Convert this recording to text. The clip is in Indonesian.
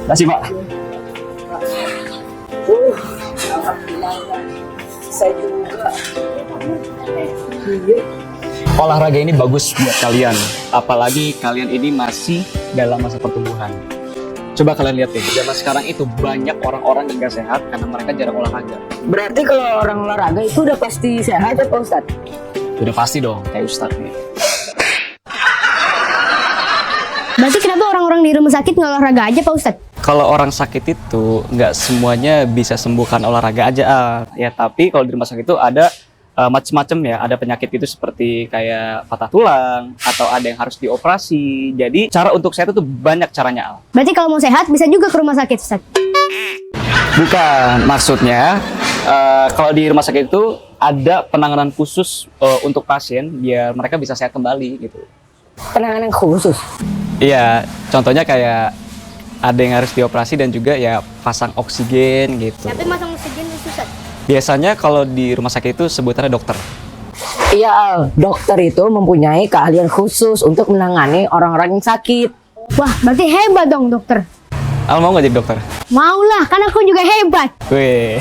Kasih Pak. Saya juga. Olahraga ini bagus buat kalian, apalagi kalian ini masih dalam masa pertumbuhan. Coba kalian lihat deh, zaman sekarang itu banyak orang-orang yang gak sehat karena mereka jarang olahraga. Berarti kalau orang olahraga itu udah pasti sehat ya Pak Ustadz? Udah pasti dong, kayak Ustadz nih. Berarti kenapa orang-orang di rumah sakit nggak olahraga aja Pak Ustadz? Kalau orang sakit itu nggak semuanya bisa sembuhkan olahraga aja, ya. Tapi kalau di rumah sakit itu ada macam-macam ya. Ada penyakit itu seperti kayak patah tulang atau ada yang harus dioperasi. Jadi cara untuk sehat itu banyak caranya, Al. Berarti kalau mau sehat bisa juga ke rumah sakit Ustadz? Bukan, maksudnya kalau di rumah sakit itu ada penanganan khusus untuk pasien biar mereka bisa sehat kembali gitu. Penanganan khusus. Iya, contohnya kayak ada yang harus dioperasi dan juga ya pasang oksigen gitu. Tapi masang oksigen itu Ustadz? Biasanya kalau di rumah sakit itu sebutannya dokter. Iya Al, dokter itu mempunyai keahlian khusus untuk menangani orang-orang yang sakit. Wah, berarti hebat dong dokter. Al mau nggak jadi dokter? Maulah, kan aku juga hebat. Wih.